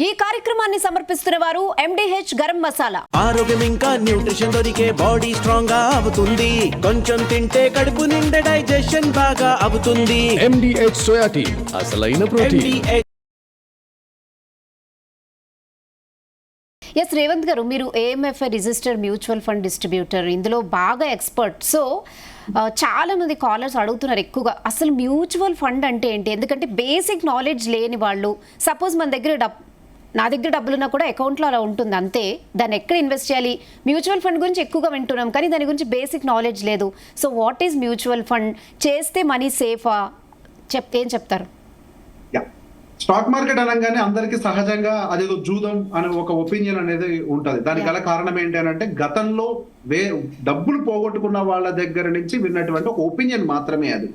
ఈ కార్యక్రమాన్ని సమర్పిస్తున్న వారు MDH గరం మసాలా. ఆరోగ్యం ఇంకా న్యూట్రిషన్ దొరికే బాడీ స్ట్రాంగ్ గా అవుతుంది. కొంచెం తింటే కడుపు నిండా డైజెషన్ బాగా అవుతుంది. MDH సోయా టీ అసలైన ప్రోటీన్. ఎస్ రేవంత్ గారు, మీరు AMFI registered mutual fund distributor, ఇందులో బాగా ఎక్స్పర్ట్. సో చాలా మంది కాలర్స్ అడుగుతున్నారు ఎక్కువగా, అసలు మ్యూచువల్ ఫండ్ అంటే ఏంటి? ఎందుకంటే బేసిక్ నాలెడ్జ్ లేని వాళ్ళు, సపోజ్ మన దగ్గర నా దగ్గర డబ్బులున్నా కూడా అకౌంట్లో అలా ఉంటుంది అంతే, దాన్ని ఎక్కడ ఇన్వెస్ట్ చేయాలి? మ్యూచువల్ ఫండ్ గురించి ఎక్కువగా వింటున్నాం కానీ దాని గురించి బేసిక్ నాలెడ్జ్ లేదు. So what is mutual fund? చేస్తే మనీ సేఫా? ఏం చెప్తారు? స్టాక్ మార్కెట్ అనగానే అందరికి సహజంగా అదేదో జూదం అనే ఒక ఒపీనియన్ అనేది ఉంటది. దానికి గల కారణం ఏంటి అని అంటే, గతంలో డబ్బులు పోగొట్టుకున్న వాళ్ళ దగ్గర నుంచి విన్నటువంటి ఒక ఒపీనియన్ మాత్రమే అది.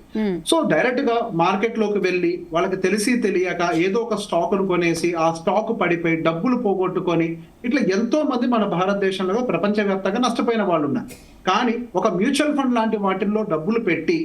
సో డైరెక్ట్ గా మార్కెట్ లోకి వెళ్ళి వాళ్ళకి తెలిసి తెలియక ఏదో ఒక స్టాక్ ను కొనేసి ఆ స్టాక్ పడిపోయి డబ్బులు పోగొట్టుకొని ఇట్లా ఎంతో మంది మన భారతదేశంలో ప్రపంచవ్యాప్తంగా నష్టపోయిన వాళ్ళు ఉన్నారు. కానీ ఒక మ్యూచువల్ ఫండ్ లాంటి వాటిల్లో డబ్బులు పెట్టి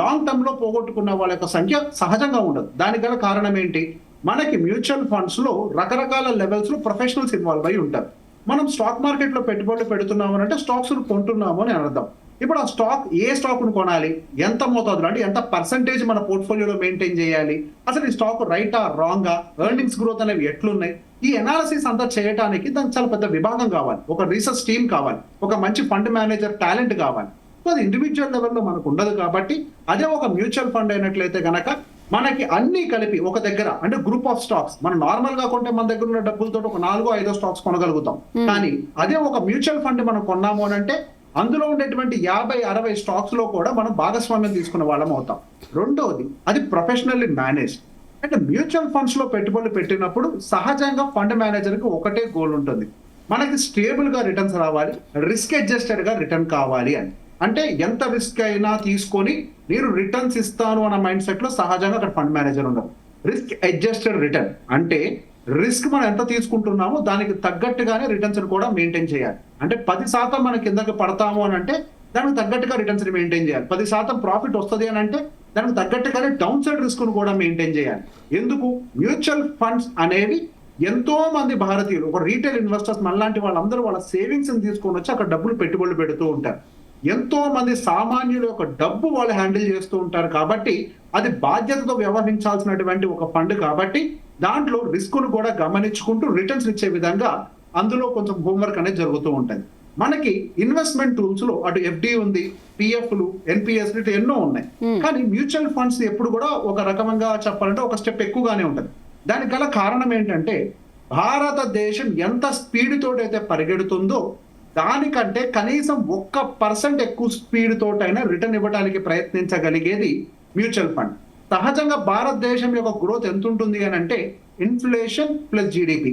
లాంగ్ టర్మ్ లో పోగొట్టుకున్న వాళ్ళ యొక్క సంఖ్య సహజంగా ఉండదు. దానికి గల కారణం ఏంటి? మనకి మ్యూచువల్ ఫండ్స్ లో రకరకాల లెవెల్స్ లో ప్రొఫెషనల్స్ ఇన్వాల్వ్ అయి ఉంటారు. మనం స్టాక్ మార్కెట్ లో పెట్టుబడులు పెడుతున్నాము అంటే స్టాక్స్ కొంటున్నాము అని అర్థం. ఇప్పుడు ఆ స్టాక్, ఏ స్టాక్ ను కొనాలి, ఎంత మోతాదులో అంటే ఎంత పర్సంటేజ్ మన పోర్ట్ఫోలియోలో మెయింటైన్ చేయాలి, అసలు ఈ స్టాక్ రైటా రాంగా, ఎర్నింగ్స్ గ్రోత్ అనేవి ఎట్లున్నాయి, ఈ అనాలిసిస్ అంతా చేయడానికి దానికి చాలా పెద్ద విభాగం కావాలి, ఒక రీసెర్చ్ టీమ్ కావాలి, ఒక మంచి ఫండ్ మేనేజర్ టాలెంట్ కావాలి. సో అది ఇండివిజువల్ లెవెల్లో మనకు ఉండదు. కాబట్టి అదే ఒక మ్యూచువల్ ఫండ్ అయినట్లయితే గనక మనకి అన్ని కలిపి ఒక దగ్గర, అంటే గ్రూప్ ఆఫ్ స్టాక్స్, మనం నార్మల్ గా కొంటే మన దగ్గర ఉన్న డబ్బులతో ఒక 4-5 స్టాక్స్ కొనగలుగుతాం. కానీ అదే ఒక మ్యూచువల్ ఫండ్ మనం కొన్నాము అని అంటే అందులో ఉండేటువంటి 50-60 స్టాక్స్ లో కూడా మనం భాగస్వామ్యం తీసుకున్న వాళ్ళం అవుతాం. రెండోది, అది ప్రొఫెషనల్లీ మేనేజ్. అంటే మ్యూచువల్ ఫండ్స్ లో పెట్టుబడులు పెట్టినప్పుడు సహజంగా ఫండ్ మేనేజర్ కి ఒకటే గోల్ ఉంటుంది, మనకి స్టేబుల్ గా రిటర్న్స్ రావాలి, రిస్క్ అడ్జస్టెడ్ గా రిటర్న్ కావాలి అని. అంటే ఎంత రిస్క్ అయినా తీసుకొని నేను రిటర్న్స్ ఇస్తాను అన్న మైండ్ సెట్ లో సహజంగా అక్కడ ఫండ్ మేనేజర్ ఉండదు. రిస్క్ అడ్జస్టెడ్ రిటర్న్ అంటే రిస్క్ మనం ఎంత తీసుకుంటున్నామో దానికి తగ్గట్టుగానే రిటర్న్స్ కూడా మెయింటైన్ చేయాలి. అంటే 10% మనం కిందకి పడతాము అని అంటే దానికి తగ్గట్టుగా రిటర్న్స్ మెయింటైన్ చేయాలి. 10% ప్రాఫిట్ వస్తుంది అని అంటే దానికి తగ్గట్టుగానే డౌన్ సైడ్ రిస్క్ ను కూడా మెయింటైన్ చేయాలి. ఎందుకు? మ్యూచువల్ ఫండ్స్ అనేవి ఎంతో మంది భారతీయులు, ఒక రీటైల్ ఇన్వెస్టర్స్ మనలాంటి వాళ్ళందరూ వాళ్ళ సేవింగ్స్ తీసుకొని వచ్చి అక్కడ డబ్బులు పెట్టుబడులు పెడుతూ ఉంటారు. ఎంతో మంది సామాన్యుల యొక్క డబ్బు వాళ్ళు హ్యాండిల్ చేస్తూ ఉంటారు. కాబట్టి అది బాధ్యతతో వ్యవహరించాల్సినటువంటి ఒక ఫండ్ కాబట్టి దాంట్లో రిస్క్ ను కూడా గమనించుకుంటూ రిటర్న్స్ ఇచ్చే విధంగా అందులో కొంచెం హోంవర్క్ అనేది జరుగుతూ ఉంటుంది. మనకి ఇన్వెస్ట్మెంట్ టూల్స్ లో అటు FD ఉంది, PFలు, NPS ఎన్నో ఉన్నాయి. కానీ మ్యూచువల్ ఫండ్స్ ఎప్పుడు కూడా ఒక రకంగా చెప్పాలంటే ఒక స్టెప్ ఎక్కువగానే ఉంటుంది. దానికి గల కారణం ఏంటంటే, భారతదేశం ఎంత స్పీడ్ తోటైతే పరిగెడుతుందో దానికంటే కనీసం 1% ఎక్కువ స్పీడ్ తోటైనా రిటర్న్ ఇవ్వడానికి ప్రయత్నించగలిగేది మ్యూచువల్ ఫండ్. సహజంగా భారతదేశం యొక్క గ్రోత్ ఎంత ఉంటుంది అని అంటే ఇన్ఫ్లేషన్ ప్లస్ GDP,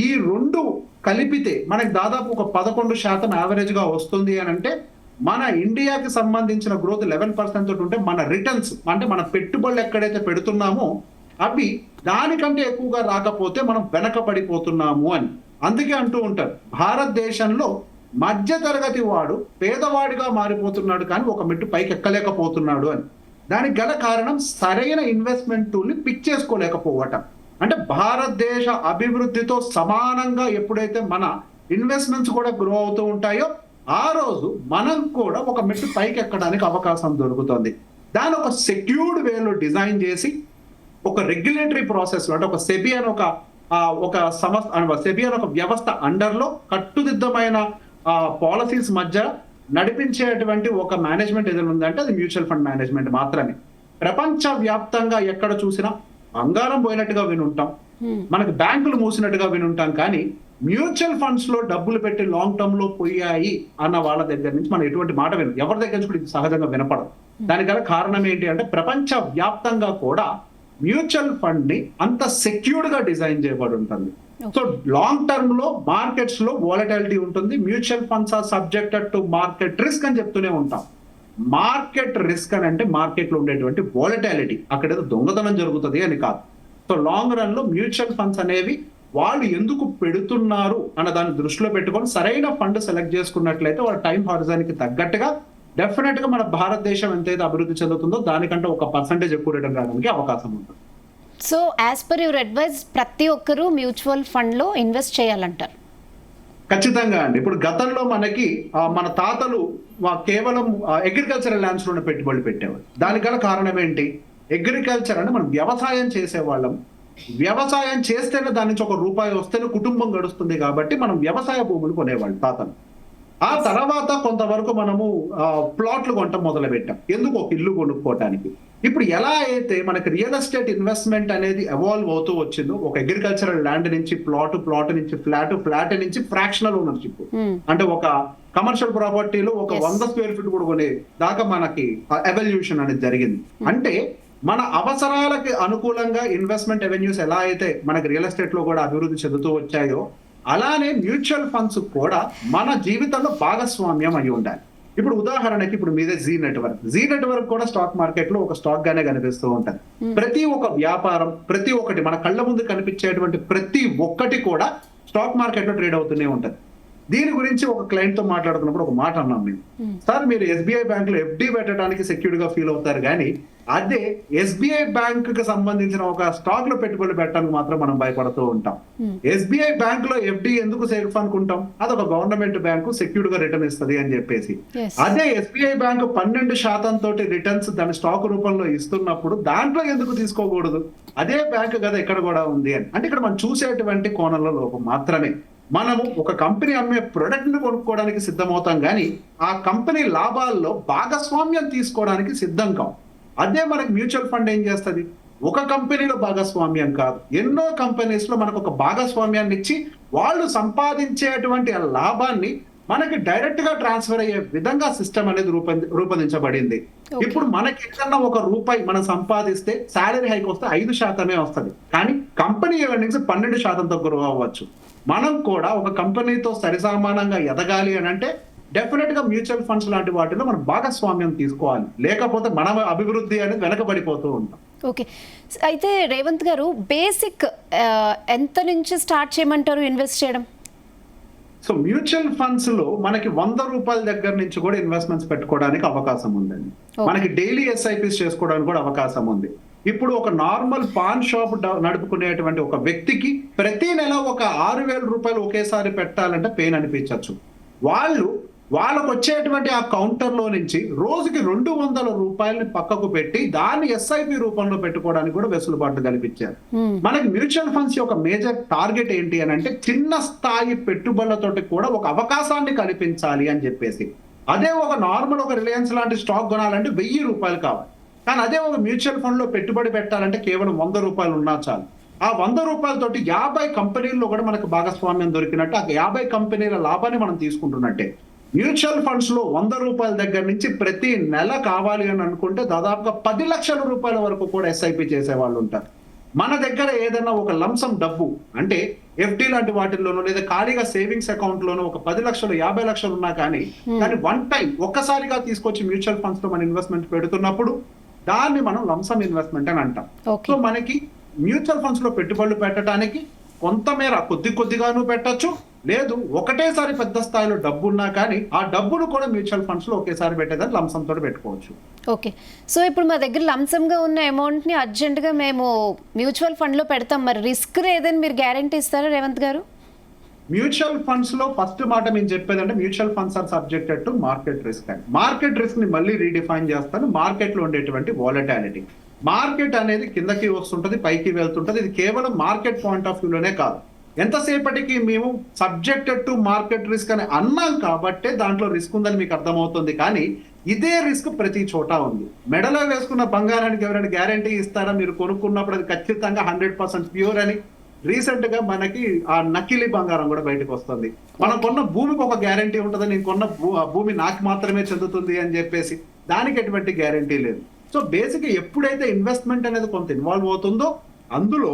ఈ రెండు కలిపితే మనకి దాదాపు ఒక 11% యావరేజ్ గా వస్తుంది అని అంటే, మన ఇండియాకి సంబంధించిన గ్రోత్ 11% తోటి ఉంటే మన రిటర్న్స్ అంటే మన పెట్టుబడులు ఎక్కడైతే పెడుతున్నామో అవి దానికంటే ఎక్కువగా రాకపోతే మనం వెనకబడిపోతున్నాము అని. అందుకే అంటూ ఉంటారు, భారతదేశంలో మధ్య తరగతి వాడు పేదవాడిగా మారిపోతున్నాడు కానీ ఒక మెట్టు పైకి ఎక్కలేకపోతున్నాడు అని. దానికి గల కారణం సరైన ఇన్వెస్ట్మెంట్ టూల్ని పిక్ చేసుకోలేకపోవటం. అంటే భారతదేశ అభివృద్ధితో సమానంగా ఎప్పుడైతే మన ఇన్వెస్ట్మెంట్స్ కూడా గ్రో అవుతూ ఉంటాయో ఆ రోజు మనం కూడా ఒక మెట్టు పైకి ఎక్కడానికి అవకాశం దొరుకుతుంది. దాని ఒక సెక్యూర్డ్ వేలో డిజైన్ చేసి ఒక రెగ్యులేటరీ ప్రాసెస్ లో, అంటే ఒక సెబీ అని ఒక సంస్థ, సెబీ అని ఒక వ్యవస్థ అండర్లో కట్టుదిద్దమైన పాలసీస్ మధ్య నడిపించేటువంటి ఒక మేనేజ్మెంట్ ఏదైనా ఉందంటే అది మ్యూచువల్ ఫండ్ మేనేజ్మెంట్ మాత్రమే. ప్రపంచ వ్యాప్తంగా ఎక్కడ చూసినా బంగారం పోయినట్టుగా వినుంటాం, మనకి బ్యాంకులు మూసినట్టుగా వినుంటాం, కానీ మ్యూచువల్ ఫండ్స్ లో డబ్బులు పెట్టి లాంగ్ టర్మ్ లో పోయాయి అన్న వాళ్ళ దగ్గర నుంచి మనం ఎటువంటి మాట వినం, ఎవరి దగ్గర నుంచి కూడా ఇది సహజంగా వినపడదు. దానికి గల కారణం ఏంటి అంటే, ప్రపంచ వ్యాప్తంగా కూడా మ్యూచువల్ ఫండ్ ని అంత సెక్యూర్డ్ గా డిజైన్ చేయబడి ఉంటుంది. సో లాంగ్ టర్మ్ లో మార్కెట్స్ లో వోలటాలిటీ ఉంటుంది. Mutual funds are subjected to market risk అని చెప్తూనే ఉంటాం. మార్కెట్ రిస్క్ అని అంటే మార్కెట్ లో ఉండేటువంటి వోలటాలిటీ, అక్కడేదో దొంగతనం జరుగుతుంది అని కాదు. సో లాంగ్ రన్ లో మ్యూచువల్ ఫండ్స్ అనేవి వాళ్ళు ఎందుకు పెడుతున్నారు అన్న దాన్ని దృష్టిలో పెట్టుకొని సరైన ఫండ్ సెలెక్ట్ చేసుకున్నట్లయితే వాళ్ళ టైం హారిజాన్కి తగ్గట్టుగా డెఫినెట్ గా మన భారతదేశం ఎంతైతే అభివృద్ధి చెందుతుందో దానికంటే 1% ఎక్కువ రిటర్న్ రావడానికి అవకాశం ఉంటుంది. So as per your advice ప్రతి ఒక్కరూ మ్యూచువల్ ఫండ్లో ఇన్వెస్ట్ చేయాలంటారు. ఖచ్చితంగా అండి. ఇప్పుడు గతంలో మనకి మన తాతలు కేవలం అగ్రికల్చరల్ ల్యాండ్స్ లోనే పెట్టుబడులు పెట్టేవాళ్ళు. దానికి గల కారణం ఏంటి? అగ్రికల్చర్ అంటే మనం వ్యవసాయం చేసేవాళ్ళం. వ్యవసాయం చేస్తేనే దాని నుంచి ₹1 వస్తేనే కుటుంబం గడుస్తుంది కాబట్టి మనం వ్యవసాయ భూములు కొనేవాళ్ళు తాతలు. ఆ తర్వాత కొంతవరకు మనము ప్లాట్లు కొనటం మొదలు పెట్టాం. ఎందుకు? ఒక ఇల్లు కొనుక్కోవటానికి. ఇప్పుడు ఎలా అయితే మనకి రియల్ ఎస్టేట్ ఇన్వెస్ట్మెంట్ అనేది ఎవాల్వ్ అవుతూ వచ్చిందో, ఒక అగ్రికల్చరల్ ల్యాండ్ నుంచి ప్లాట్ నుంచి ఫ్లాట్ నుంచి ఫ్రాక్షనల్ ఓనర్షిప్, అంటే ఒక కమర్షియల్ ప్రాపర్టీలో ఒక 100 స్క్వేర్ ఫీట్ కూడా కొనే దాకా మనకి ఎవల్యూషన్ అనేది జరిగింది. అంటే మన అవసరాలకి అనుకూలంగా ఇన్వెస్ట్మెంట్ రెవెన్యూస్ ఎలా అయితే మనకి రియల్ ఎస్టేట్ లో కూడా అభివృద్ధి చెందుతూ వచ్చాయో, అలానే మ్యూచువల్ ఫండ్స్ కూడా మన జీవితంలో భాగస్వామ్యం అయి ఉండాలి. ఇప్పుడు ఉదాహరణకి ఇప్పుడు మీదే జీ నెట్వర్క్ కూడా స్టాక్ మార్కెట్ లో ఒక స్టాక్ గానే కనిపిస్తూ ఉంటది. ప్రతి ఒక్క వ్యాపారం, ప్రతి ఒక్కటి మన కళ్ళ ముందు కనిపించేటువంటి ప్రతి ఒక్కటి కూడా స్టాక్ మార్కెట్ లో ట్రేడ్ అవుతూనే ఉంటది. దీని గురించి ఒక క్లయింట్ తో మాట్లాడుతున్నప్పుడు ఒక మాట అన్నాం మేము, సార్ మీరు ఎస్బీఐ బ్యాంక్ లో ఎఫ్డి పెట్టడానికి సెక్యూర్డ్ గా ఫీల్ అవుతారు, కానీ అదే ఎస్బీఐ బ్యాంక్ కి సంబంధించిన ఒక స్టాక్ లో పెట్టుబడి పెట్టడానికి మాత్రం మనం భయపడుతూ ఉంటాం. ఎస్బీఐ బ్యాంక్ లో ఎఫ్డి ఎందుకు సేఫ్ అనుకుంటాం? అదొక గవర్నమెంట్ బ్యాంకు సెక్యూర్డ్ గా రిటర్న్ ఇస్తుంది అని చెప్పేసి. అదే ఎస్బీఐ బ్యాంకు 12% తోటి రిటర్న్స్ దాని స్టాక్ రూపంలో ఇస్తున్నప్పుడు దాంట్లో ఎందుకు తీసుకోకూడదు? అదే బ్యాంక్ కదా ఇక్కడ కూడా ఉంది అని. అంటే ఇక్కడ మనం చూసేటువంటి కోణంలో లోపం మాత్రమే. మనము ఒక కంపెనీ అమ్మే ప్రొడక్ట్ ని కొనుక్కోవడానికి సిద్ధమవుతాం, కానీ ఆ కంపెనీ లాభాల్లో భాగస్వామ్యం తీసుకోవడానికి సిద్ధం కావు. అదే మనకి మ్యూచువల్ ఫండ్ ఏం చేస్తుంది? ఒక కంపెనీలో భాగస్వామ్యం కాదు, ఎన్నో కంపెనీస్ లో మనకు ఒక భాగస్వామ్యాన్ని ఇచ్చి వాళ్ళు సంపాదించేటువంటి ఆ లాభాన్ని మనకి డైరెక్ట్ గా ట్రాన్స్ఫర్ అయ్యే విధంగా సిస్టమ్ అనేది రూపొందించబడింది. ఇప్పుడు మనకి ఏదన్నా ₹1 మనం సంపాదిస్తే శాలరీ హైక్ వస్తే 5% వస్తుంది, కానీ కంపెనీ ఎర్నింగ్స్ 12%తో గ్రో అవ్వచ్చు. మనం కూడా ఒక కంపెనీతో సరిసమానంగా ఎదగాలి అని అంటే డెఫినెట్ గా మ్యూచువల్ ఫండ్స్ లాంటి వాటిలో మనం భాగస్వామ్యం తీసుకోవాలి, లేకపోతే మన అభివృద్ధి అనేది వెనకబడిపోతూ ఉంటాం. ఓకే, అయితే రేవంత్ గారు బేసిక్ ఎంత నుంచి స్టార్ట్ చేయమంటారు ఇన్వెస్ట్ చేయడం? సో మ్యూచువల్ ఫండ్స్ లో మనకి ₹100 దగ్గర నుంచి కూడా ఇన్వెస్ట్మెంట్స్ పెట్టుకోవడానికి అవకాశం ఉందండి. మనకి డైలీ ఎస్ఐపిస్ చేసుకోవడానికి కూడా అవకాశం ఉంది. ఇప్పుడు ఒక నార్మల్ పాన్ షాప్ నడుపుకునేటువంటి ఒక వ్యక్తికి ప్రతి నెల ఒక ₹6,000 ఒకేసారి పెట్టాలంటే పెయిన్ అనిపించవచ్చు. వాళ్ళకు వచ్చేటువంటి ఆ కౌంటర్ లో నుంచి రోజుకి ₹200 పక్కకు పెట్టి దాన్ని ఎస్ఐపి రూపంలో పెట్టుకోవడానికి కూడా వెసులుబాటు కల్పించారు. మనకి మ్యూచువల్ ఫండ్స్ యొక్క మేజర్ టార్గెట్ ఏంటి అని అంటే చిన్న స్థాయి పెట్టుబడులతోటి కూడా ఒక అవకాశాన్ని కల్పించాలి అని చెప్పేసి. అదే ఒక నార్మల్ ఒక రిలయన్స్ లాంటి స్టాక్ కొనాలంటే ₹1,000 కావాలి, కానీ అదే ఒక మ్యూచువల్ ఫండ్ లో పెట్టుబడి పెట్టాలంటే కేవలం ₹100 ఉన్నా చాలు. ఆ ₹100 తోటి 50 కంపెనీల్లో కూడా మనకు భాగస్వామ్యం దొరికినట్టు, ఆ 50 కంపెనీల లాభాన్ని మనం తీసుకుంటున్నట్టే. మ్యూచువల్ ఫండ్స్ లో ₹100 దగ్గర నుంచి ప్రతి నెల కావాలి అని అనుకుంటే దాదాపుగా ₹10 లక్షల వరకు కూడా ఎస్ఐపి చేసే వాళ్ళు ఉంటారు. మన దగ్గర ఏదైనా ఒక లంసం డబ్బు అంటే ఎఫ్డి లాంటి వాటిల్లోనూ లేదా ఖాళీగా సేవింగ్స్ అకౌంట్ లోనూ ఒక 10 లక్షలు 50 లక్షలు ఉన్నా కానీ దాన్ని వన్ టైం ఒక్కసారిగా తీసుకొచ్చి మ్యూచువల్ ఫండ్స్ లో మనం ఇన్వెస్ట్మెంట్ పెడుతున్నప్పుడు దాన్ని మనం లంసమ్ ఇన్వెస్ట్మెంట్ అని అంటాం. సో మనకి మ్యూచువల్ ఫండ్స్ లో పెట్టుబడులు పెట్టడానికి కొంతమేర కొద్దిగాను పెట్టచ్చు, లేదు ఒకటేసారి పెద్ద స్థాయిలో డబ్బు ఉన్నా కానీ ఆ డబ్బును కూడా మ్యూచువల్ ఫండ్స్ లో ఒకేసారి పెట్టేదాన్ని లంసమ్ తోటి పెట్టుకోవచ్చు. ఓకే, సో ఇప్పుడు మా దగ్గర లంసమ్ గా ఉన్న అమౌంట్ ని అర్జెంట్ గా మేము మ్యూచువల్ ఫండ్ లో పెడతాం, మరి రిస్క్ ఏదని మీరు గ్యారంటీ ఇస్తారా రేవంత్ గారు? మ్యూచువల్ ఫండ్స్ లో ఫస్ట్ మాట మేము చెప్పేది అంటే mutual funds are subjected to market risk అని. మార్కెట్ రిస్క్ ని మళ్ళీ రీడిఫైన్ చేస్తాను. మార్కెట్ లో ఉండేటువంటి వాలటాలిటీ, మార్కెట్ అనేది కిందకి వస్తుంటది పైకి వెళ్తుంటది. ఇది కేవలం మార్కెట్ పాయింట్ ఆఫ్ వ్యూలోనే కాదు, ఎంతసేపటికి మేము సబ్జెక్టెడ్ టు మార్కెట్ రిస్క్ అని అన్నాం కాబట్టే దాంట్లో రిస్క్ ఉందని మీకు అర్థమవుతుంది. కానీ ఇదే రిస్క్ ప్రతి చోట ఉంది. మెడలో వేసుకున్న బంగారానికి ఎవరైనా గ్యారంటీ ఇస్తారా? మీరు కొనుక్కున్నప్పుడు అది ఖచ్చితంగా 100% ప్యూర్ అని. రీసెంట్ గా మనకి ఆ నకిలీ బంగారం కూడా బయటకు వస్తుంది. మనం కొన్న భూమికి ఒక గ్యారంటీ ఉంటుంది, నేను కొన్న భూమి నాకు మాత్రమే చెందుతుంది అని చెప్పేసి దానికి ఎటువంటి గ్యారంటీ లేదు. సో బేసిక్ ఎప్పుడైతే ఇన్వెస్ట్మెంట్ అనేది కొంత ఇన్వాల్వ్ అవుతుందో అందులో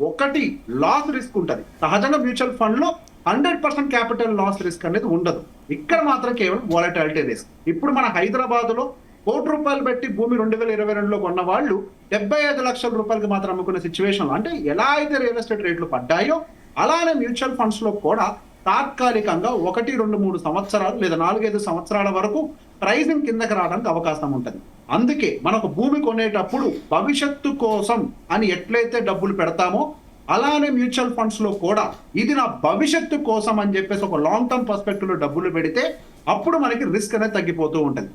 ఒకటి లాస్ రిస్క్ ఉంటుంది. సహజంగా మ్యూచువల్ ఫండ్ లో 100% క్యాపిటల్ లాస్ రిస్క్ అనేది ఉండదు. ఇక్కడ మాత్రం కేవలం వాలటాలిటీ రిస్క్. ఇప్పుడు మన హైదరాబాద్ లో ₹1,00,00,000 పెట్టి భూమి 2022లో కొన్న వాళ్ళు ₹75 లక్షల మాత్రం అమ్ముకునే సిచ్యువేషన్. అంటే ఎలా అయితే రియల్ ఎస్టేట్ రేట్లు పడ్డాయో అలానే మ్యూచువల్ ఫండ్స్ లో కూడా తాత్కాలికంగా 1, 2, 3 సంవత్సరాలు లేదా 4, 5 సంవత్సరాల వరకు ప్రైజింగ్ కిందకి రావడానికి అవకాశం ఉంటుంది. అందుకే మనకు భూమి కొనేటప్పుడు భవిష్యత్తు కోసం అని ఎట్లయితే డబ్బులు పెడతామో అలానే మ్యూచువల్ ఫండ్స్ లో కూడా ఇది నా భవిష్యత్తు కోసం అని చెప్పేసి ఒక లాంగ్ టర్మ్ పర్స్పెక్టివ్ లో డబ్బులు పెడితే అప్పుడు మనకి రిస్క్ అనేది తగ్గిపోతూ ఉంటుంది.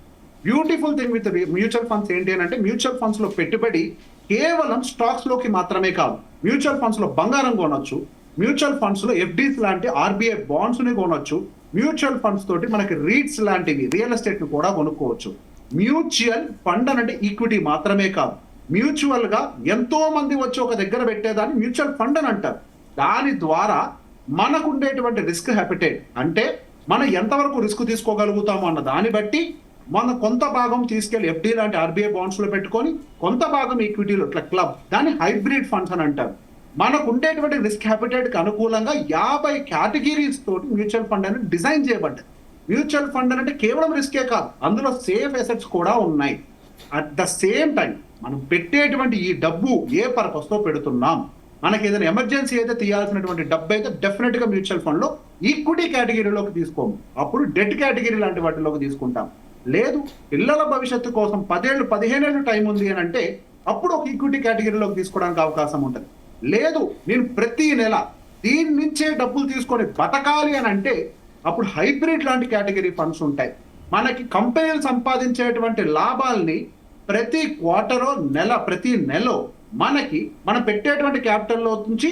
Beautiful thing with mutual funds ఏంటి అని అంటే మ్యూచువల్ ఫండ్స్ లో పెట్టుబడి కేవలం స్టాక్స్ లోకి మాత్రమే కాదు. మ్యూచువల్ ఫండ్స్ లో బంగారం కొనొచ్చు, మ్యూచువల్ ఫండ్స్ లో ఎఫ్డీస్ లాంటి ఆర్బీఐ బాండ్స్ ని కొనొచ్చు, మ్యూచువల్ ఫండ్స్ తోటి మనకి రీట్స్ లాంటివి రియల్ ఎస్టేట్ ని కూడా కొనుక్కోవచ్చు. మ్యూచువల్ ఫండ్ అంటే ఈక్విటీ మాత్రమే కాదు, మ్యూచువల్ గా ఎంతో మంది వచ్చి ఒక దగ్గర పెట్టేదాన్ని మ్యూచువల్ ఫండ్ అని అంటారు. దాని ద్వారా మనకు ఉండేటువంటి రిస్క్ హ్యాపిటేట్ అంటే మనం ఎంతవరకు రిస్క్ తీసుకోగలుగుతాము అన్న దాన్ని బట్టి మనం కొంత భాగం తీసుకెళ్లి ఎఫ్డీ లాంటి ఆర్బీఐ బాండ్స్ లో పెట్టుకొని కొంత భాగం ఈక్విటీలో ఇట్లా క్లబ్, దాన్ని హైబ్రిడ్ ఫండ్స్ అని అంటారు. మనకు ఉండేటువంటి రిస్క్ హ్యాపిటేట్ కి అనుకూలంగా 50 కేటగిరీస్ తోటి మ్యూచువల్ ఫండ్ అనేది డిజైన్ చేయబడ్డది. మ్యూచువల్ ఫండ్ అంటే కేవలం రిస్కే కాదు, అందులో సేఫ్ అసెట్స్ కూడా ఉన్నాయి. అట్ ద సేమ్ టైం మనం పెట్టేటువంటి ఈ డబ్బు ఏ పర్పస్ తో పెడుతున్నాం, మనకి ఏదైనా ఎమర్జెన్సీ అయితే తీయాల్సినటువంటి డబ్బు అయితే డెఫినెట్ గా మ్యూచువల్ ఫండ్ లో ఈక్విటీ కేటగిరీలోకి తీసుకోము, అప్పుడు డెట్ కేటగిరీ లాంటి వాటిలోకి తీసుకుంటాం. లేదు పిల్లల భవిష్యత్తు కోసం 10 ఏళ్ళు 15 ఏళ్ళు టైం ఉంది అని అంటే అప్పుడు ఒక ఈక్విటీ కేటగిరీలోకి తీసుకోవడానికి అవకాశం ఉంటుంది. లేదు నేను ప్రతి నెల దీని నుంచే డబ్బులు తీసుకొని బతకాలి అని అంటే అప్పుడు హైబ్రిడ్ లాంటి కేటగిరీ ఫండ్స్ ఉంటాయి. మనకి కంపెనీలు సంపాదించేటువంటి లాభాల్ని ప్రతి క్వార్టరో ప్రతి నెల మనకి మనం పెట్టేటువంటి క్యాపిటల్లో నుంచి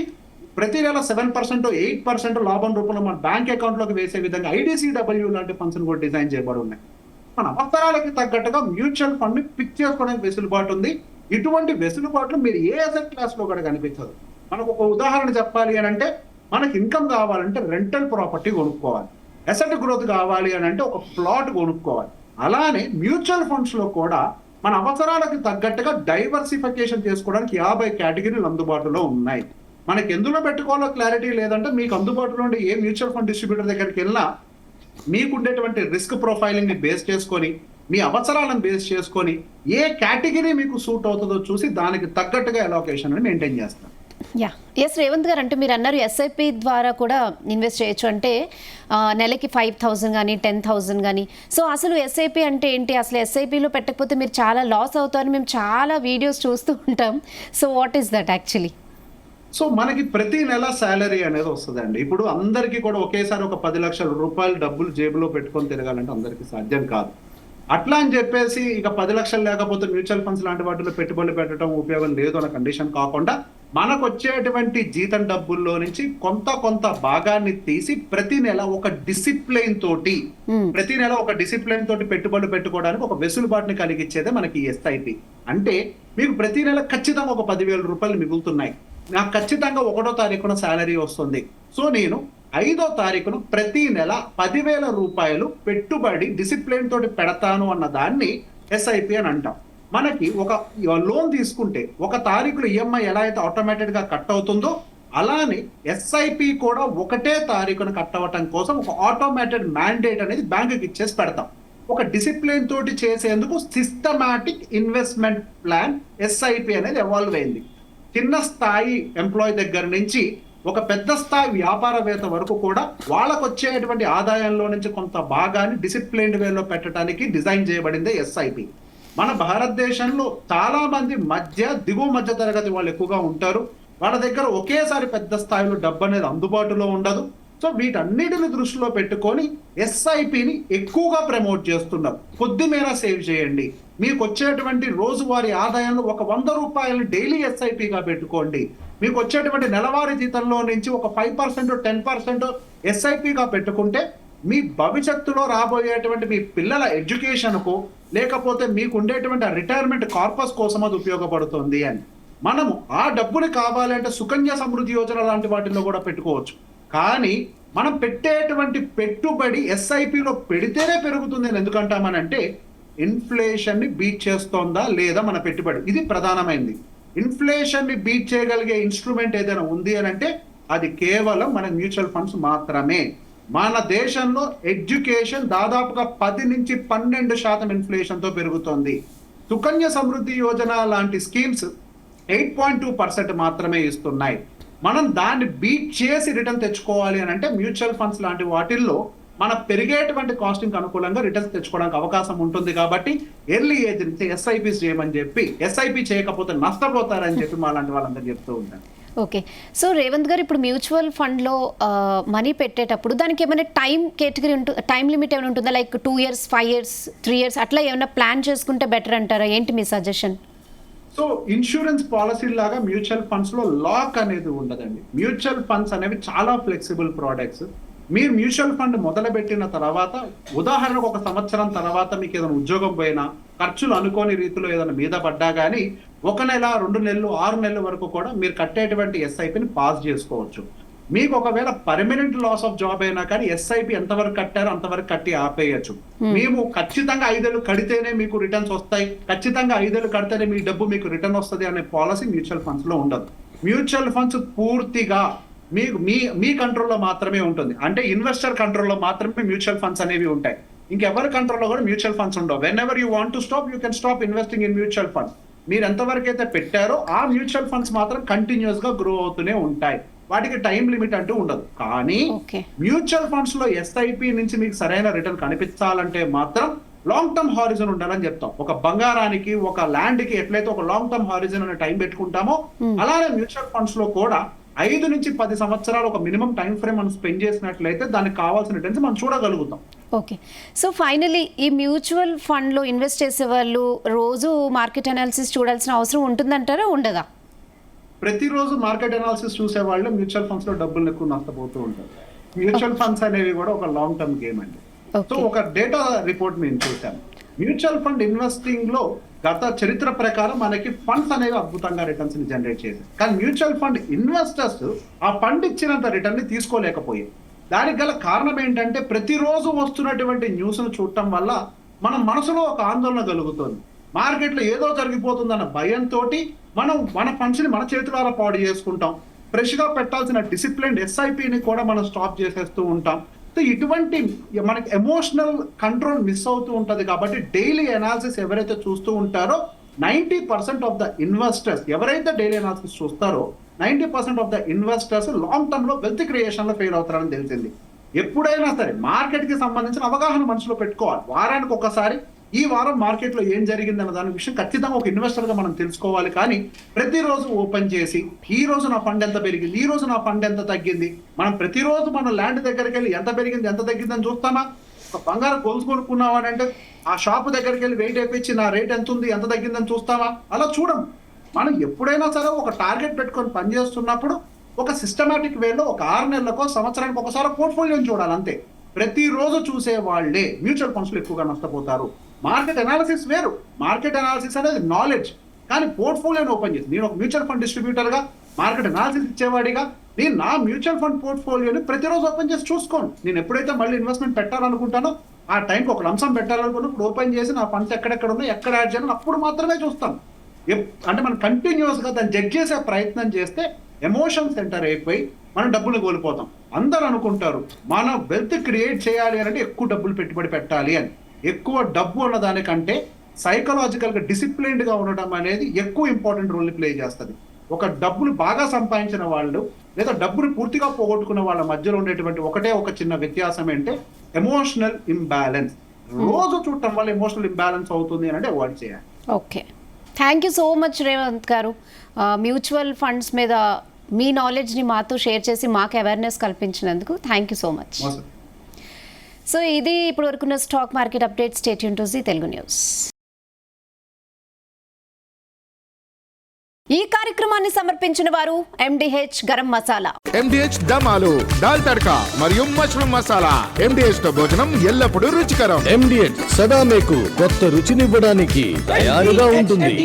ప్రతి నెల 7% 8% లాభం రూపంలో మన బ్యాంక్ అకౌంట్ లోకి వేసే విధంగా IDCW లాంటి ఫండ్స్ కూడా డిజైన్ చేయబడి ఉన్నాయి. మన అవసరాలకి తగ్గట్టుగా మ్యూచువల్ ఫండ్ ని పిక్ చేసుకోవడానికి వెసులుబాటు ఉంది. ఇటువంటి వెసులుబాట్లు మీరు ఏ అసెట్ క్లాస్ లో కూడా కనిపించదు. మనకు ఒక ఉదాహరణ చెప్పాలి అని అంటే మనకి ఇన్కమ్ కావాలంటే రెంటల్ ప్రాపర్టీ కొనుక్కోవాలి, అసెట్ గ్రోత్ కావాలి అని అంటే ఒక ప్లాట్ కొనుక్కోవాలి. అలానే మ్యూచువల్ ఫండ్స్ లో కూడా మన అవసరాలకు తగ్గట్టుగా డైవర్సిఫికేషన్ చేసుకోవడానికి 50 కేటగిరీలు అందుబాటులో ఉన్నాయి. మనకి ఎందులో పెట్టుకోవాలో క్లారిటీ లేదంటే మీకు అందుబాటులో ఉండే ఏ మ్యూచువల్ ఫండ్ డిస్ట్రిబ్యూటర్ దగ్గరికి వెళ్ళినా మీకు ఉండేటువంటి రిస్క్ ప్రొఫైలింగ్ ని బేస్ చేసుకొని మీ అవసరాలను బేస్ చేసుకొని ఏ కేటగిరీ మీకు సూట్ అవుతుందో చూసి దానికి తగ్గట్టుగా అలోకేషన్ అని మెయింటైన్ చేస్తాం. ఎస్ రేవంత్ గారు, అంటే మీరు అన్నారు ఎస్ఐపి ద్వారా కూడా ఇన్వెస్ట్ చేయొచ్చు అంటే నెలకి 5,000 కానీ 10,000 కానీ. సో అసలు ఎస్ఐపి అంటే ఏంటి, అసలు ఎస్ఐపిలో పెట్టకపోతే మీరు చాలా లాస్ అవుతారని మేము చాలా వీడియోస్ చూస్తూ ఉంటాం. So what is that actually? So మనకి ప్రతి నెల శాలరీ అనేది వస్తుందండి. ఇప్పుడు అందరికీ కూడా ఒకేసారి ఒక 10 లక్షల రూపాయలు డబ్బులు జేబులో పెట్టుకొని తిరగాలంటే అందరికీ సాధ్యం కాదు. అట్లా అని చెప్పేసి ఇక 10 లక్షలు లేకపోతే మ్యూచువల్ ఫండ్స్ లాంటి వాటిలో పెట్టుబడులు పెట్టడం ఉపయోగం లేదు అన్న కండిషన్ కాకుండా మనకు వచ్చేటువంటి జీతం డబ్బుల్లో నుంచి కొంత భాగాన్ని తీసి ప్రతి నెల ఒక డిసిప్లైన్ తోటి పెట్టుబడులు పెట్టుకోవడానికి ఒక వెసులుబాటుని కలిగించేదే మనకి ఎస్ఐపి. అంటే మీకు ప్రతి నెల ఖచ్చితంగా ఒక 10,000 రూపాయలు మిగులుతున్నాయి, నాకు ఖచ్చితంగా 1వ తారీఖున శాలరీ వస్తుంది. సో నేను 5వ తారీఖున ప్రతి నెల 10,000 రూపాయలు పెట్టుబడి డిసిప్లిన్ తోటి పెడతాను అన్న దాన్ని ఎస్ఐపి అని అంటాం. మనకి ఒక లోన్ తీసుకుంటే 1 తారీఖులో ఈఎంఐ ఎలా అయితే ఆటోమేటెడ్ గా కట్ అవుతుందో అలానే ఎస్ఐపి కూడా 1వ తారీఖున కట్ అవ్వటం కోసం ఒక ఆటోమేటెడ్ మ్యాండేట్ అనేది బ్యాంకుకి ఇచ్చేసి పెడతాం. ఒక డిసిప్లిన్ తోటి చేసేందుకు సిస్టమాటిక్ ఇన్వెస్ట్మెంట్ ప్లాన్ ఎస్ఐపి అనేది ఎవాల్వ్ అయింది. చిన్న స్థాయి ఎంప్లాయీ దగ్గర నుంచి ఒక పెద్ద స్థాయి వ్యాపారవేత్త వరకు కూడా వాళ్ళకు వచ్చేటువంటి ఆదాయంలో నుంచి కొంత భాగాన్ని డిసిప్లిన్డ్ వేలో పెట్టడానికి డిజైన్ చేయబడింది ఎస్ఐపి. మన భారతదేశంలో చాలా మంది దిగువ మధ్య తరగతి వాళ్ళు ఎక్కువగా ఉంటారు. వాళ్ళ దగ్గర ఒకేసారి పెద్ద స్థాయిలో డబ్బు అనేది అందుబాటులో ఉండదు. సో వీటన్నిటిని దృష్టిలో పెట్టుకొని ఎస్ఐపిని ఎక్కువగా ప్రమోట్ చేస్తున్నారు. కొద్ది మేర సేవ్ చేయండి, మీకు వచ్చేటువంటి రోజువారీ ఆదాయంలో ఒక 100 రూపాయలు డైలీ ఎస్ఐపిగా పెట్టుకోండి, మీకు వచ్చేటువంటి నెలవారీ జీతంలో నుంచి ఒక 5% 10% ఎస్ఐపిగా పెట్టుకుంటే మీ భవిష్యత్తులో రాబోయేటువంటి మీ పిల్లల ఎడ్యుకేషన్కు లేకపోతే మీకు ఉండేటువంటి రిటైర్మెంట్ కార్పస్ కోసం అది ఉపయోగపడుతుంది అని. మనము ఆ డబ్బుని కావాలంటే సుకన్య సమృద్ధి యోజన లాంటి వాటిల్లో కూడా పెట్టుకోవచ్చు. కానీ మనం పెట్టేటువంటి పెట్టుబడి ఎస్ఐపిలో పెడితేనే పెరుగుతుంది అని ఎందుకంటామనంటే ఇన్ఫ్లేషన్ ని బీట్ చేస్తోందా లేదా మన పెట్టుబడి, ఇది ప్రధానమైనది. ఇన్ఫ్లేషన్ ని బీట్ చేయగలిగే ఇన్స్ట్రుమెంట్ ఏదైనా ఉంది అని అంటే అది కేవలం మన మ్యూచువల్ ఫండ్స్ మాత్రమే. మన దేశంలో ఎడ్యుకేషన్ దాదాపుగా 10 నుంచి 12% ఇన్ఫ్లేషన్ తో పెరుగుతోంది. సుకన్య సమృద్ధి యోజన లాంటి స్కీమ్స్ 8.2% మాత్రమే ఇస్తున్నాయి. మనం దాన్ని బీట్ చేసి రిటర్న్ తెచ్చుకోవాలి అని అంటే మ్యూచువల్ ఫండ్స్ లాంటి వాటిల్లో మన పెరిగేటువంటి కాస్టింగ్ అనుకూలంగా రిటర్న్స్ తెచ్చుకోవడానికి అవకాశం ఉంటుంది. కాబట్టి ఎర్లీ ఏజ్ నుంచి ఎస్ఐపిస్ చేయమని చెప్పి, ఎస్ఐపి చేయకపోతే నష్టపోతారని చెప్పి మా లాంటి వాళ్ళందరూ చెప్తూ ఉంటారు. ఓకే, సో రేవంత్ గారు ఇప్పుడు మ్యూచువల్ ఫండ్లో మనీ పెట్టేటప్పుడు దానికి ఏమైనా టైం కేటగిరీ టైం లిమిట్ ఏమైనా ఉంటుందా? లైక్ 2 years, 5 years, 3 years అట్లా ఏమైనా ప్లాన్ చేసుకుంటే బెటర్ అంటారా? ఏంటి మీ సజెషన్? సో ఇన్సూరెన్స్ పాలసీ లాగా మ్యూచువల్ ఫండ్స్ లో లాక్ అనేది ఉండదండి. మ్యూచువల్ ఫండ్స్ అనేవి చాలా ఫ్లెక్సిబుల్ ప్రోడక్ట్స్. మీరు మ్యూచువల్ ఫండ్ మొదలుపెట్టిన తర్వాత, ఉదాహరణకు 1 సంవత్సరం తర్వాత మీకు ఏదైనా ఉద్యోగం పోయినా, ఖర్చులు అనుకోని రీతిలో ఏదైనా మీద పడ్డా కానీ 1 నెల, 2 నెలలు, 6 నెలల వరకు కూడా మీరు కట్టేటువంటి ఎస్ఐపిని పాస్ చేసుకోవచ్చు. మీకు ఒకవేళ పర్మనెంట్ లాస్ ఆఫ్ జాబ్ అయినా కానీ ఎస్ఐపి ఎంతవరకు కట్టారో అంతవరకు కట్టి ఆపేయచ్చు. మేము ఖచ్చితంగా 5 ఏళ్ళు కడితేనే మీకు రిటర్న్స్ వస్తాయి, ఖచ్చితంగా 5 ఏళ్ళు కడితేనే మీ డబ్బు మీకు రిటర్న్ వస్తుంది అనే పాలసీ మ్యూచువల్ ఫండ్స్ లో ఉండదు. మ్యూచువల్ ఫండ్స్ పూర్తిగా మీకు మీ కంట్రోల్లో మాత్రమే ఉంటుంది. అంటే ఇన్వెస్టర్ కంట్రోల్లో మాత్రమే మ్యూచువల్ ఫండ్స్ అనేవి ఉంటాయి. ఇంకెవరి కంట్రోల్లో కూడా మ్యూచువల్ ఫండ్స్ ఉండవు. When ever you want to stop, you can stop investing in mutual funds. మీరు ఎంతవరకు అయితే పెట్టారో ఆ మ్యూచువల్ ఫండ్స్ మాత్రం కంటిన్యూస్ గా గ్రో అవుతూనే ఉంటాయి. వాటికి టైం లిమిట్ అంటూ ఉండదు. కానీ మ్యూచువల్ ఫండ్స్ లో ఎస్ఐపి నుంచి మీకు సరైన రిటర్న్ కనిపించాలంటే మాత్రం లాంగ్ టర్మ్ హారిజన్ ఉండాలని చెప్తాం. ఒక బంగారానికి, ఒక ల్యాండ్ కి ఎట్లయితే ఒక లాంగ్ టర్మ్ హారిజన్ అనే టైం పెట్టుకుంటామో, అలానే మ్యూచువల్ ఫండ్స్ లో కూడా 5 నుంచి 10 సంవత్సరాలు ఒక మినిమం టైం ఫ్రేమ్ మనం స్పెండ్ చేసినట్లయితే దానికి కావాల్సిన రిటర్న్స్ మనం చూడగలుగుతాం. ఓకే, సో ఫైనలీ ఈ మ్యూచువల్ ఫండ్లో ఇన్వెస్ట్ చేసే వాళ్ళు రోజు మార్కెట్ అనాలిసిస్ చూడాల్సిన అవసరం ఉంటుందంటారా, ఉండదా? ప్రతిరోజు మార్కెట్ అనాలిసిస్ చూసే వాళ్ళు మ్యూచువల్ ఫండ్స్ లో డబ్బులు ఎక్కువ నష్టపోతూ ఉంటారు. మ్యూచువల్ ఫండ్స్ అనేవి కూడా ఒక లాంగ్ టర్మ్ గేమ్ అండి. సో ఒక డేటా రిపోర్ట్ మేము చూసాము. మ్యూచువల్ ఫండ్ ఇన్వెస్టింగ్ లో గత చరిత్ర ప్రకారం మనకి ఫండ్స్ అనేవి అద్భుతంగా రిటర్న్స్ ని జనరేట్ చేశాయి. కానీ మ్యూచువల్ ఫండ్ ఇన్వెస్టర్స్ ఆ ఫండ్ ఇచ్చినంత రిటర్న్ ని తీసుకోలేకపోయాయి. దానికి గల కారణం ఏంటంటే ప్రతిరోజు వస్తున్నటువంటి న్యూస్ ను చూడటం వల్ల మన మనసులో ఒక ఆందోళన కలుగుతుంది. మార్కెట్ లో ఏదో జరిగిపోతుందన్న భయంతో మనం మన ఫండ్స్ ని మన చేతులారా పాడు చేసుకుంటాం. ఫ్రెష్ గా పెట్టాల్సిన డిసిప్లిన్ ఎస్ఐపిని కూడా మనం స్టాప్ చేసేస్తూ ఉంటాం. సో ఇటువంటి మనకి ఎమోషనల్ కంట్రోల్ మిస్ అవుతూ ఉంటది. కాబట్టి డైలీ అనాలిసిస్ ఎవరైతే చూస్తూ ఉంటారో 90% ఆఫ్ ద ఇన్వెస్టర్స్ ఎవరైతే డైలీ అనాలిసిస్ చూస్తారో 90% of the investors long term లో వెల్త్ క్రియేషన్ లో ఫెయిల్ అవుతారని తెలిసింది. ఎప్పుడైనా సరే మార్కెట్ కి సంబంధించిన అవగాహన మనసులో పెట్టుకోవాలి. వారానికి ఒకసారి ఈ వారం మార్కెట్ లో ఏం జరిగింది అన్న దాని విషయం ఖచ్చితంగా ఒక ఇన్వెస్టర్ గా మనం తెలుసుకోవాలి. కానీ ప్రతిరోజు ఓపెన్ చేసి ఈ రోజు నా ఫండ్ ఎంత పెరిగింది, ఈ రోజు నా ఫండ్ ఎంత తగ్గింది, మనం ప్రతిరోజు మన ల్యాండ్ దగ్గరికి వెళ్ళి ఎంత పెరిగింది ఎంత తగ్గింది అని చూస్తామా? ఒక బంగారం గొలుసు కొనుక్కున్నామని అంటే ఆ షాప్ దగ్గరికి వెళ్ళి వెయిట్ వేయించి నా రేట్ ఎంత ఉంది ఎంత తగ్గిందని చూస్తామా? అలా చూడం. మనం ఎప్పుడైనా సరే ఒక టార్గెట్ పెట్టుకొని పనిచేస్తున్నప్పుడు ఒక సిస్టమాటిక్ వేలో ఒక 6 నెలలకో సంవత్సరానికి ఒకసారి పోర్ట్ఫోలియోని చూడాలి అంతే. ప్రతిరోజు చూసే వాళ్ళే మ్యూచువల్ ఫండ్స్ లో ఎక్కువగా నష్టపోతారు. మార్కెట్ అనాలిసిస్ వేరు. మార్కెట్ అనాలిసిస్ అనేది నాలెడ్జ్. కానీ పోర్ట్ఫోలియోని ఓపెన్ చేసి నేను ఒక మ్యూచువల్ ఫండ్ డిస్ట్రిబ్యూటర్ గా, మార్కెట్ అనాలిసిస్ ఇచ్చేవాడిగా నేను నా మ్యూచువల్ ఫండ్ పోర్ట్ఫోలియోని ప్రతిరోజు ఓపెన్ చేసి చూసుకోను. నేను ఎప్పుడైతే మళ్ళీ ఇన్వెస్ట్మెంట్ పెట్టాలనుకుంటానో ఆ టైంకి ఒక లంసం పెట్టాలనుకున్నప్పుడు ఓపెన్ చేసి నా ఫండ్స్ ఎక్కడెక్కడ ఉన్నాయి, ఎక్కడ యాడ్ చేయాలని అప్పుడు మాత్రమే చూస్తాను. అంటే మనం కంటిన్యూస్ గా దాన్ని జడ్జ్ చేసే ప్రయత్నం చేస్తే ఎమోషన్ సెంటర్ అయిపోయి మనం డబ్బులు కోల్పోతాం. అందరూ అనుకుంటారు మనం వెల్త్ క్రియేట్ చేయాలి అని అంటే ఎక్కువ డబ్బులు పెట్టుబడి పెట్టాలి అని. ఎక్కువ డబ్బు ఉన్న దానికంటే సైకలాజికల్ గా డిసిప్లైన్డ్ గా ఉండడం అనేది ఎక్కువ ఇంపార్టెంట్ రోల్ ప్లే చేస్తుంది. ఒక డబ్బులు బాగా సంపాదించిన వాళ్ళు లేదా డబ్బులు పూర్తిగా పోగొట్టుకున్న వాళ్ళ మధ్యలో ఉండేటువంటి ఒక చిన్న వ్యత్యాసం అంటే ఎమోషనల్ ఇంబ్యాలెన్స్. రోజు చూడటం వల్ల ఎమోషనల్ ఇంబ్యాలెన్స్ అవుతుంది అని అంటే అవాయిడ్ చేయాలి. Okay, thank you so much Revanth garu. Mutual funds మీద మీ నాలెడ్జ్ని మాతో షేర్ చేసి మాకు అవేర్నెస్ కల్పించినందుకు thank you so much. So ఇది ఇప్పుడు వరకున్న stock market update. Stay tune to Zee Telugu news. ఈ కార్యక్రమాన్ని సమర్పించిన వారు MDH గరం మసాలా, MDH దమాలు, దాల్ తడకా మరియు మష్రూమ్ మసాలా. MDH తో భోజనం ఎల్లప్పుడూ రుచికరం. MDH సదా మీకు కొత్త రుచినివ్వడానికి తయారుగా ఉంటుంది.